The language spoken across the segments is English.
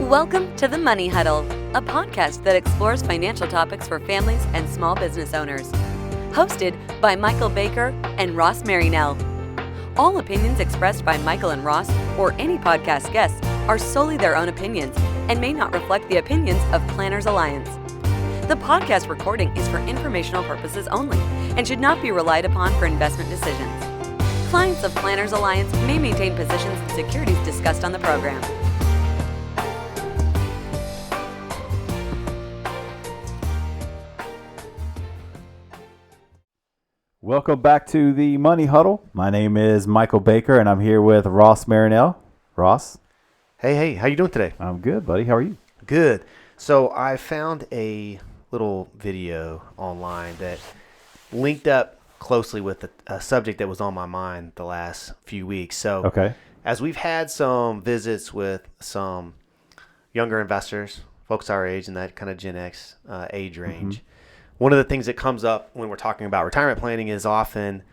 Welcome to the Money Huddle, a podcast that explores financial topics for families and small business owners. Hosted by Michael Baker and Ross Marinell. All opinions expressed by Michael and Ross or any podcast guests are solely their own opinions and may not reflect the opinions of Planners Alliance. The podcast recording is for informational purposes only and should not be relied upon for investment decisions. Clients of Planners Alliance may maintain positions in securities discussed on the program. Welcome back to the Money Huddle. My name is Michael Baker, and I'm here with Ross Marinell. Ross? Hey, how you doing today? I'm good, buddy. How are you? Good. So I found a little video online that linked up closely with a subject that was on my mind the last few weeks. So as we've had some visits with some younger investors, folks our age in that kind of Gen X age range, one of the things that comes up when we're talking about retirement planning is often,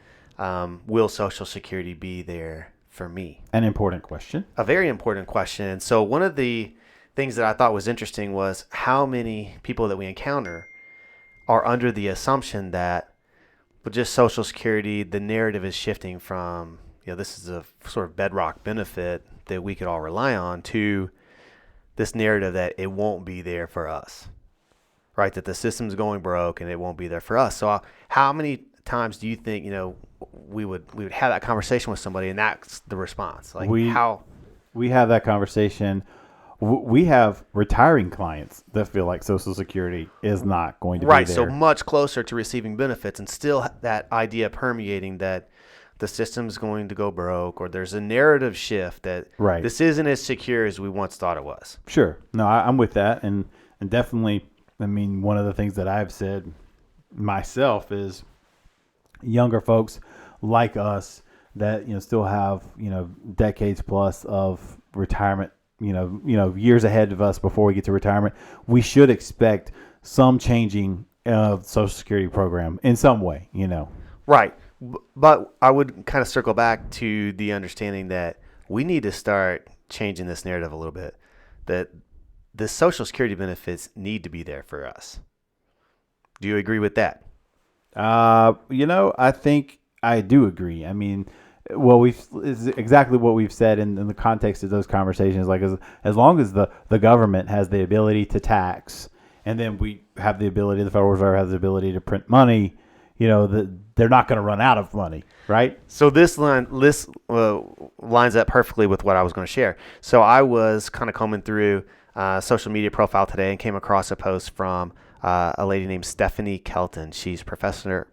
will Social Security be there for me? An important question. A very important question. And so one of the things that I thought was interesting was how many people that we encounter are under the assumption that with just Social Security, the narrative is shifting from, this is a sort of bedrock benefit that we could all rely on, to this narrative that it won't be there for us. Right, that the system's going broke and it won't be there for us. So how many times do you think, we would have that conversation with somebody and that's the response? Like we have that conversation. We have retiring clients that feel like Social Security is not going to be there. Right, so much closer to receiving benefits, and still that idea permeating that the system's going to go broke, or there's a narrative shift that this isn't as secure as we once thought it was. Sure. No, I'm with that. And definitely, one of the things that I've said myself is younger folks like us that, still have, decades plus of retirement, years ahead of us before we get to retirement. We should expect some changing of Social Security program in some way, Right. But I would kind of circle back to the understanding that we need to start changing this narrative a little bit, that the Social Security benefits need to be there for us. Do you agree with that? I think I do agree. It's exactly what we've said in the context of those conversations. Like as long as the government has the ability to tax, and then we have the ability, the Federal Reserve has the ability to print money, they're not going to run out of money, right? So this lines up perfectly with what I was going to share. So I was kind of combing through social media profile today and came across a post from a lady named Stephanie Kelton. She's professor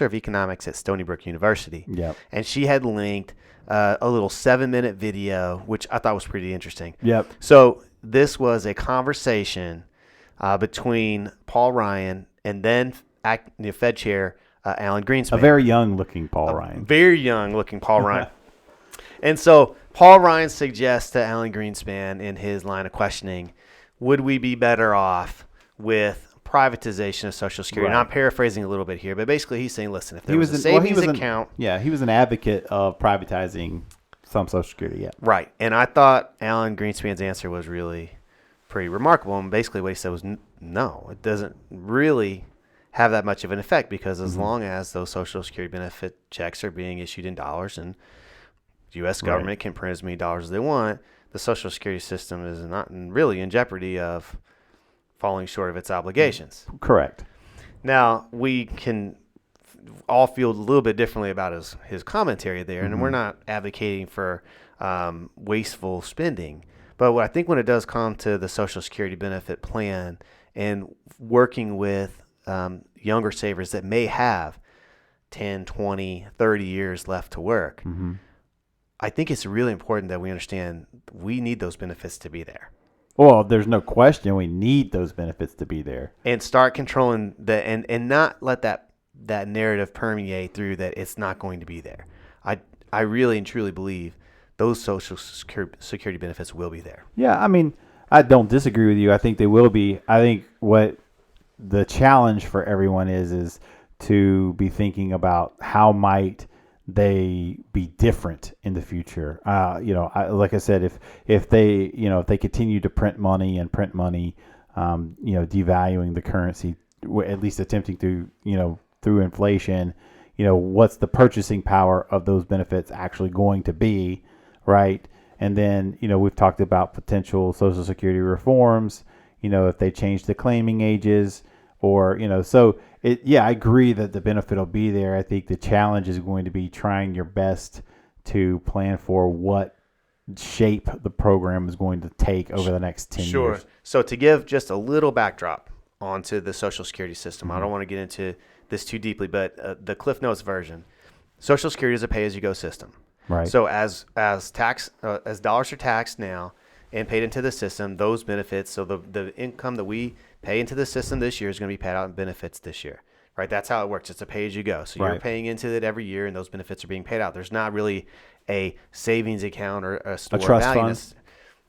of economics at Stony Brook University. Yep. And she had linked a little 7-minute video, which I thought was pretty interesting. Yep. So this was a conversation between Paul Ryan and then Fed Chair Alan Greenspan. A very young-looking Paul Ryan. Very young-looking Paul Ryan. And so Paul Ryan suggests to Alan Greenspan in his line of questioning, would we be better off with privatization of Social Security? Right. And I'm paraphrasing a little bit here, but basically he's saying, listen, if there was a savings account. He was an advocate of privatizing some Social Security, yeah. Right. And I thought Alan Greenspan's answer was really pretty remarkable. And basically what he said was, no, it doesn't really have that much of an effect, because as long as those Social Security benefit checks are being issued in dollars and the U.S. government can print as many dollars as they want, the Social Security system is not really in jeopardy of falling short of its obligations. Correct. Now, we can all feel a little bit differently about his commentary there, and we're not advocating for wasteful spending. But I think when it does come to the Social Security benefit plan and working with younger savers that may have 10, 20, 30 years left to work, I think it's really important that we understand we need those benefits to be there. Well, there's no question we need those benefits to be there. And start controlling and not let that narrative permeate through that it's not going to be there. I really and truly believe those Social Security benefits will be there. Yeah, I don't disagree with you. I think they will be. I think what the challenge for everyone is to be thinking about how might they be different in the future. Like I said, if they continue to print money, devaluing the currency, at least attempting to, through inflation, what's the purchasing power of those benefits actually going to be, right? And then, we've talked about potential Social Security reforms, if they change the claiming ages or, I agree that the benefit will be there. I think the challenge is going to be trying your best to plan for what shape the program is going to take over the next 10 years. Sure. So to give just a little backdrop onto the Social Security system, I don't want to get into this too deeply, but the Cliff Notes version, Social Security is a pay-as-you-go system. Right. So as dollars are taxed now and paid into the system, those benefits, so the income that we pay into the system this year is going to be paid out in benefits this year, right? That's how it works. It's a pay-as-you-go. So you're paying into it every year, and those benefits are being paid out. There's not really a savings account or a store trust value. fund.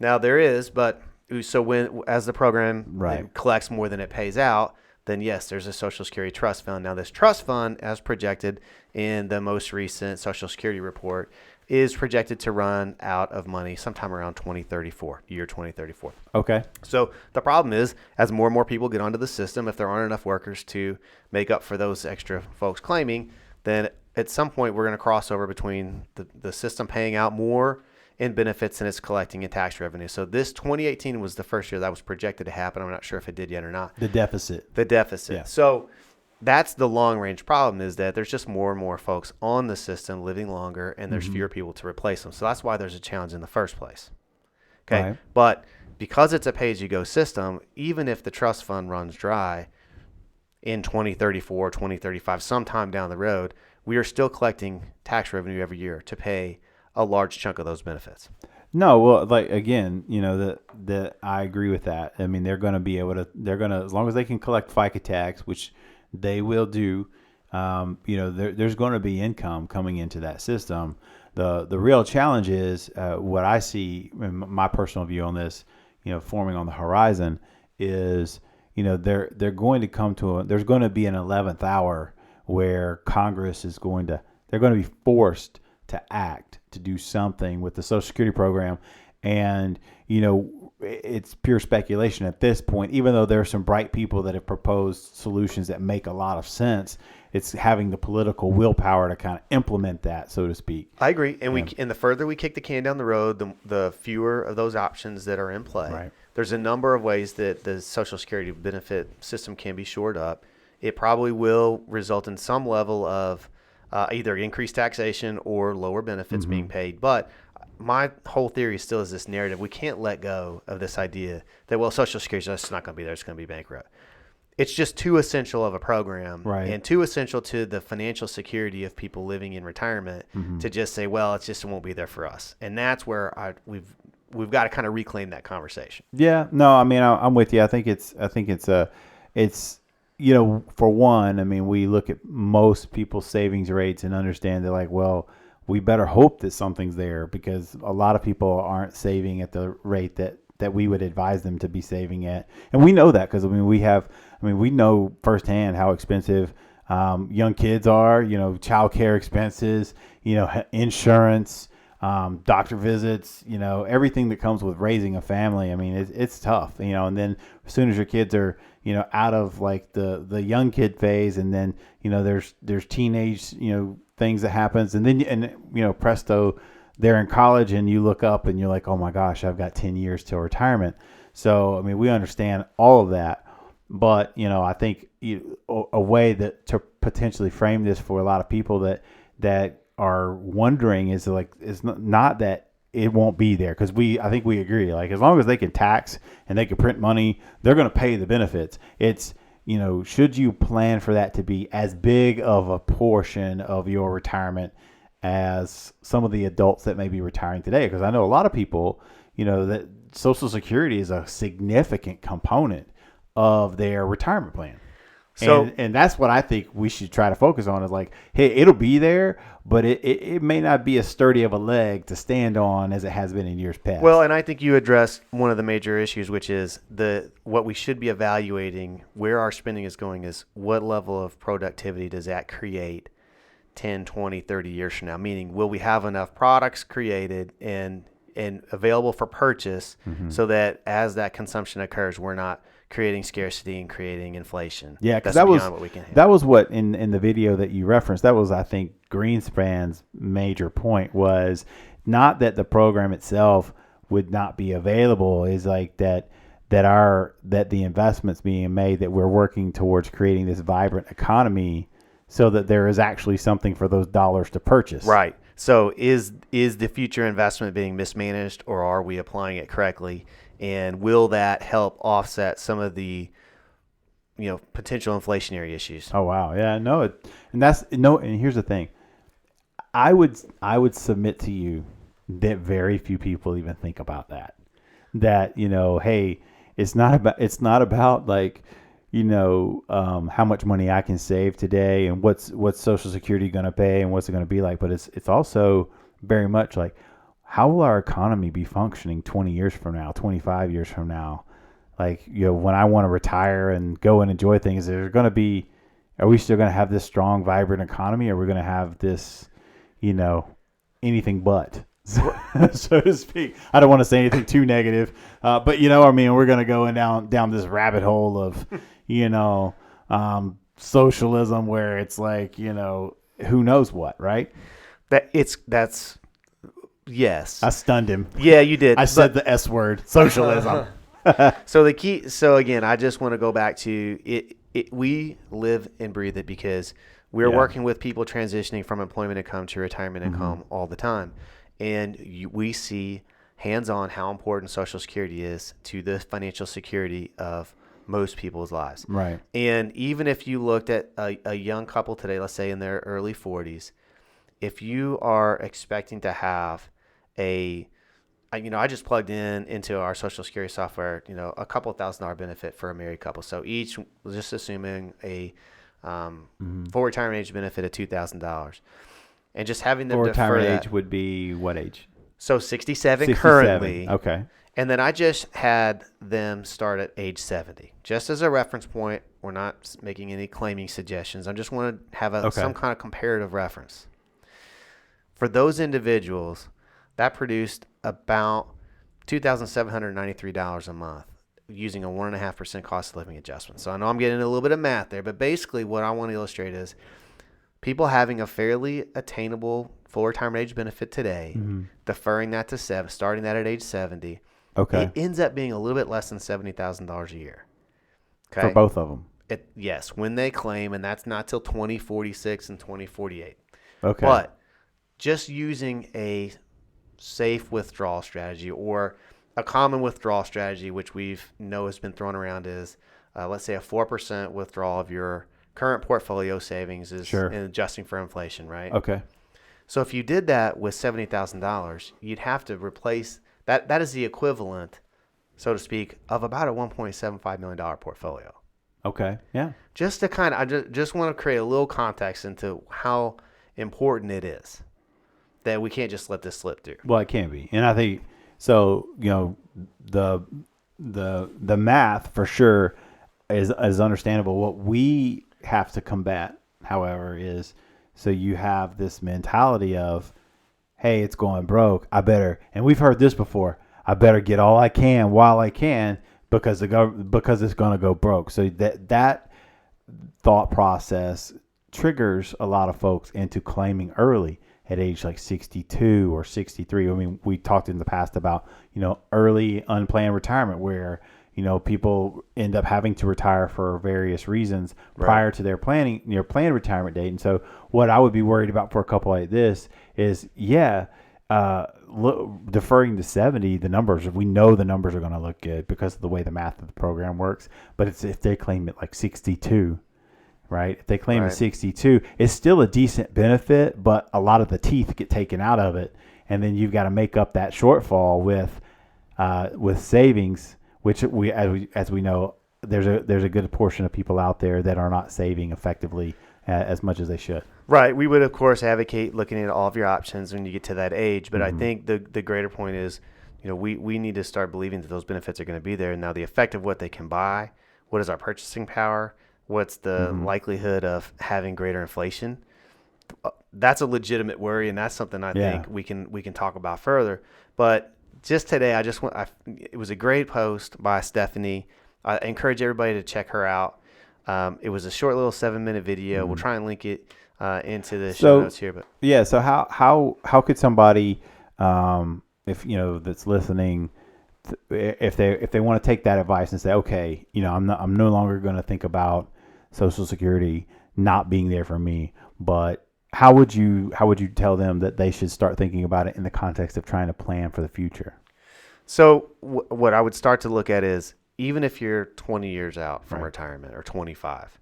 Now there is, but so as the program collects more than it pays out, then yes, there's a Social Security trust fund. Now this trust fund, as projected in the most recent Social Security report, is projected to run out of money sometime around 2034. Okay. So the problem is, as more and more people get onto the system, if there aren't enough workers to make up for those extra folks claiming, then at some point we're going to cross over between the system paying out more in benefits than it's collecting in tax revenue. So this 2018 was the first year that was projected to happen. I'm not sure if it did yet or not. The deficit. Yeah. So that's the long range problem, is that there's just more and more folks on the system living longer, and there's fewer people to replace them. So that's why there's a challenge in the first place. Okay. Right. But because it's a pay-as-you-go system, even if the trust fund runs dry in 2034, 2035, sometime down the road, we are still collecting tax revenue every year to pay a large chunk of those benefits. No, well, like, again, that I agree with that. I mean, they're going to be able to, as long as they can collect FICA tax, which they will do, there's going to be income coming into that system. The real challenge is what I see, my personal view on this, forming on the horizon is, they're going to come to there's going to be an 11th hour where Congress is they're going to be forced to act, to do something with the Social Security program. And, it's pure speculation at this point, even though there are some bright people that have proposed solutions that make a lot of sense. It's having the political willpower to kind of implement that, so to speak. I agree. And and the further we kick the can down the road, the fewer of those options that are in play. Right. There's a number of ways that the Social Security benefit system can be shored up. It probably will result in some level of either increased taxation or lower benefits being paid. But my whole theory still is this narrative. We can't let go of this idea that, Social Security is just not going to be there. It's going to be bankrupt. It's just too essential of a program, and too essential to the financial security of people living in retirement to just say, it won't be there for us. And that's where we've got to kind of reclaim that conversation. Yeah, no, I mean, I'm with you. I think it's for one, I mean, we look at most people's savings rates and understand that, we better hope that something's there, because a lot of people aren't saving at the rate that we would advise them to be saving at. And we know that because, we know firsthand how expensive young kids are, childcare expenses, insurance, doctor visits, everything that comes with raising a family. I mean, it's tough, and then as soon as your kids are, out of like the young kid phase, and then, there's teenage, things that happens, and then, presto, they're in college, and you look up and you're like, oh my gosh, I've got 10 years till retirement. So, we understand all of that, but, I think a way that to potentially frame this for a lot of people that are wondering is it's not that it won't be there, because I think we agree, like, as long as they can tax and they can print money, they're going to pay the benefits. It's, should you plan for that to be as big of a portion of your retirement as some of the adults that may be retiring today? Because I know a lot of people, that Social Security is a significant component of their retirement plan. So, and that's what I think we should try to focus on, is like, hey, it'll be there, but it may not be as sturdy of a leg to stand on as it has been in years past. Well, and I think you addressed one of the major issues, which is what we should be evaluating, where our spending is going, is what level of productivity does that create 10, 20, 30 years from now? Meaning, will we have enough products created and available for purchase so that as that consumption occurs, we're not creating scarcity and creating inflation? Yeah, because That's that was beyond what we can handle. that was what in the video that you referenced. That was, I think, Greenspan's major point was not that the program itself would not be available, is like that the investments being made, that we're working towards creating this vibrant economy so that there is actually something for those dollars to purchase. Right. So is the future investment being mismanaged, or are we applying it correctly? And will that help offset some of the potential inflationary issues? Oh wow, yeah, no, and here's the thing, I would submit to you that very few people even think about that. That hey, it's not about like how much money I can save today and what's Social Security going to pay and what's it going to be like, but it's also very much like, how will our economy be functioning 20 years from now, 25 years from now? Like, when I want to retire and go and enjoy things, are we still going to have this strong, vibrant economy? Or are we going to have this, anything but, so to speak? I don't want to say anything too negative, but we're going to go down this rabbit hole of, socialism, where it's like, who knows what, right? That's yes. I stunned him. Yeah, you did. I said the S word, socialism. So again, I just want to go back to it. We live and breathe it because we're working with people transitioning from employment income to retirement income all the time. And we see hands-on how important Social Security is to the financial security of most people's lives. Right. And even if you looked at a young couple today, let's say in their early 40s, if you are expecting to have I just plugged into our Social Security software, a couple $1,000 benefit for a married couple. So each, just assuming a full retirement age benefit of $2,000, and just having them full defer retirement that. age would be what age? So 67 currently. Okay. And then I just had them start at age 70. Just as a reference point, we're not making any claiming suggestions. I just want to have some kind of comparative reference. For those individuals, that produced about $2,793 a month using a 1.5% cost of living adjustment. So I know I'm getting a little bit of math there, but basically what I want to illustrate is people having a fairly attainable full retirement age benefit today, deferring that to starting that at age 70. Okay. It ends up being a little bit less than $70,000 a year. Okay. For both of them. Yes, when they claim, and that's not till 2046 and 2048. Okay. But just using a safe withdrawal strategy, or a common withdrawal strategy, which we've has been thrown around, is let's say a 4% withdrawal of your current portfolio savings is and adjusting for inflation, right? Okay. So if you did that with $70,000, you'd have to replace that. That is the equivalent, so to speak, of about a $1.75 million portfolio. Okay. Yeah. Just to I just want to create a little context into how important it is that we can't just let this slip through. Well, it can be, and I think so. The math for sure is understandable. What we have to combat, however, is so you have this mentality of, hey, it's going broke. I better, and we've heard this before, I better get all I can while I can because it's going to go broke. So that thought process triggers a lot of folks into claiming early at age like 62 or 63. I mean, we talked in the past about, early unplanned retirement where, people end up having to retire for various reasons prior to their planned retirement date. And so what I would be worried about for a couple like this is, deferring to 70, we know the numbers are going to look good because of the way the math of the program works. But it's if they claim it like 62, right? If they claim it 62, it's still a decent benefit, but a lot of the teeth get taken out of it. And then you've got to make up that shortfall with savings, which as we know, there's a good portion of people out there that are not saving effectively as much as they should. Right. We would, of course, advocate looking at all of your options when you get to that age. But I think the greater point is, we need to start believing that those benefits are going to be there. And now the effect of what they can buy, what is our purchasing power, what's the likelihood of having greater inflation, that's a legitimate worry, and that's something I think we can talk about further. But just today, it was a great post by Stephanie. I encourage everybody to check her out. It was a short little 7-minute video. We'll try and link it into the show notes here. But yeah, so how could somebody, if that's listening, if they want to take that advice and say, okay, I'm no longer going to think about Social Security not being there for me, but how would you tell them that they should start thinking about it in the context of trying to plan for the future? So what I would start to look at is, even if you're 20 years out from retirement or 25,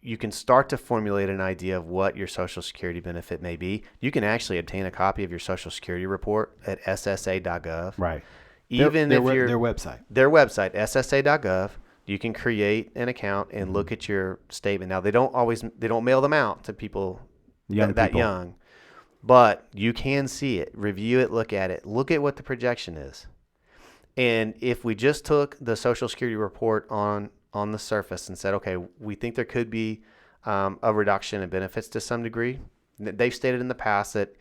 you can start to formulate an idea of what your Social Security benefit may be. You can actually obtain a copy of your Social Security report at ssa.gov. Right. Even their website. Their website, ssa.gov. You can create an account and look at your statement. Now, they don't mail them out to people that young, but you can see it, review it, look at it, look at what the projection is. And if we just took the Social Security report on the surface and said, okay, we think there could be a reduction in benefits to some degree. They've stated in the past that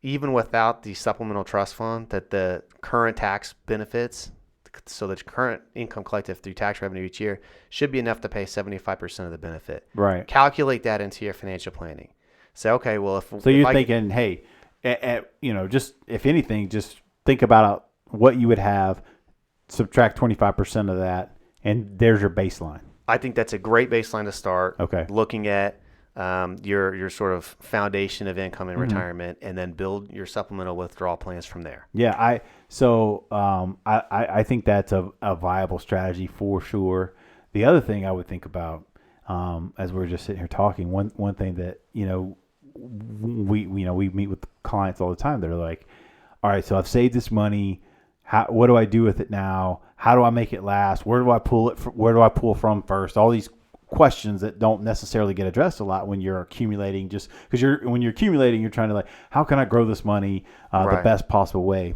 even without the supplemental trust fund, that the current tax benefits, so the current income collected through tax revenue each year, should be enough to pay 75% of the benefit. Right. Calculate that into your financial planning. Say, okay, well, thinking, hey, just if anything, just think about what you would have, subtract 25% of that, and there's your baseline. I think that's a great baseline to start. Okay. Looking at your sort of foundation of income and retirement, and then build your supplemental withdrawal plans from there. Yeah, I think that's a viable strategy for sure. The other thing I would think about, as we're just sitting here talking, one thing that we meet with clients all the time that are like, all right, so I've saved this money. What do I do with it now? How do I make it last? Where do I pull it? Where do I pull from first? All these questions that don't necessarily get addressed a lot when you're accumulating. Just because when you're accumulating, you're trying to how can I grow this money the best possible way?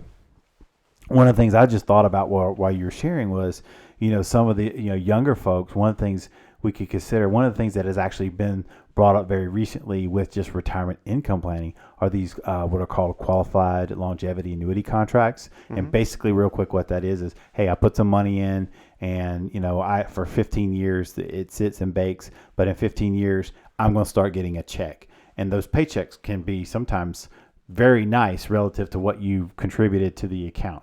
One of the things I just thought about while you were sharing was, some of the younger folks. One of the things we could consider, one of the things that has actually been brought up very recently with just retirement income planning are these what are called qualified longevity annuity contracts. And basically, real quick, what that is, hey, I put some money in, and for 15 years it sits and bakes, but in 15 years I'm going to start getting a check, and those paychecks can be sometimes very nice relative to what you've contributed to the account.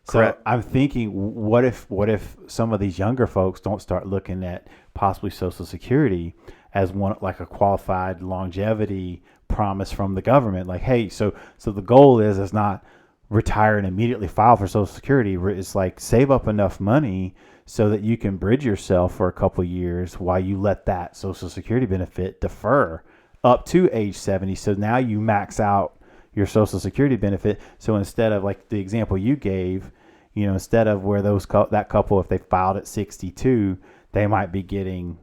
Correct. So I'm thinking, what if some of these younger folks don't start looking at possibly Social Security as one, like a qualified longevity promise from the government? Like, hey, so the goal is not retire and immediately file for Social Security. It's like save up enough money so that you can bridge yourself for a couple of years while you let that Social Security benefit defer up to age 70. So now you max out your Social Security benefit. So instead of like the example you gave, instead of where that couple, if they filed at 62, they might be getting,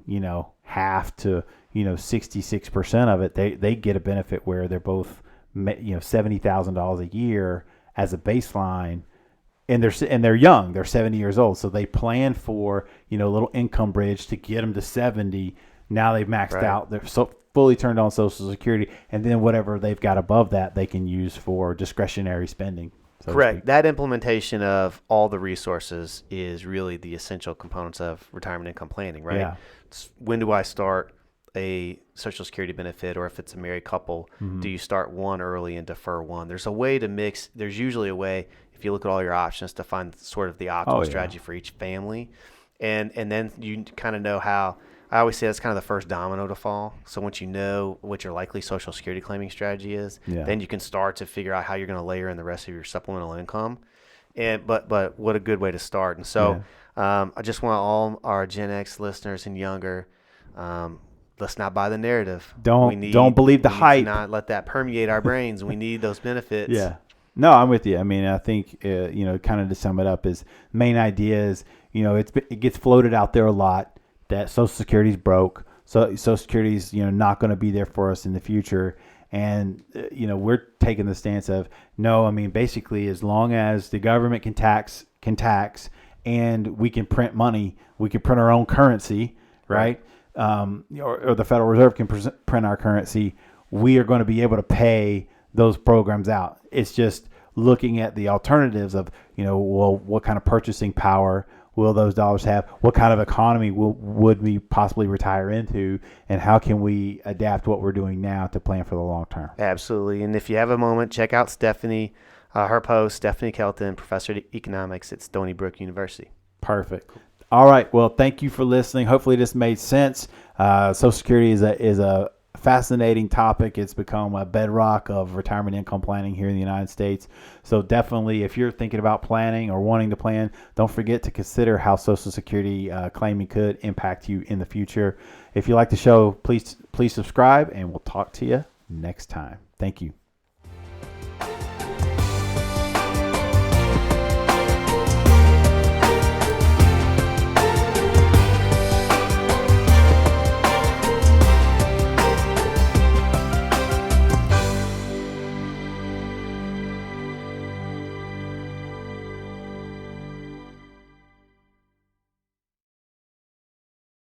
half to, 66% of it. They get a benefit where they're both, $70,000 a year as a baseline, and they're young. They're 70 years old, so they plan for a little income bridge to get them to 70. Now they've maxed out. They're fully turned on Social Security, and then whatever they've got above that, they can use for discretionary spending. Correct. That implementation of all the resources is really the essential components of retirement income planning, right? Yeah. When do I start a Social Security benefit, or if it's a married couple, do you start one early and defer one? There's a way to mix. There's usually a way, if you look at all your options, to find sort of the optimal strategy for each family. And then you kind of know how. I always say that's kind of the first domino to fall. So once you know what your likely Social Security claiming strategy is, then you can start to figure out how you're going to layer in the rest of your supplemental income. But what a good way to start. And so I just want all our Gen X listeners and younger, let's not buy the narrative. Don't believe the hype. Not let that permeate our brains. We need those benefits. Yeah. No, I'm with you. I mean, I think kind of to sum it up, is main idea is it gets floated out there a lot that Social Security's broke. So Social Security's not going to be there for us in the future. And we're taking the stance of no. I mean, basically, as long as the government can tax, and we can print money, we can print our own currency, right? or the Federal Reserve can print our currency, we are going to be able to pay those programs out. It's just looking at the alternatives of, well, what kind of purchasing power will those dollars have? What kind of economy would we possibly retire into? And how can we adapt what we're doing now to plan for the long term? Absolutely. And if you have a moment, check out Stephanie, her post, Stephanie Kelton, professor of economics at Stony Brook University. Perfect. All right. Well, thank you for listening. Hopefully this made sense. Social Security is a fascinating topic. It's become a bedrock of retirement income planning here in the United States. So definitely, if you're thinking about planning or wanting to plan, don't forget to consider how Social Security claiming could impact you in the future. If you like the show, please subscribe, and we'll talk to you next time. Thank you.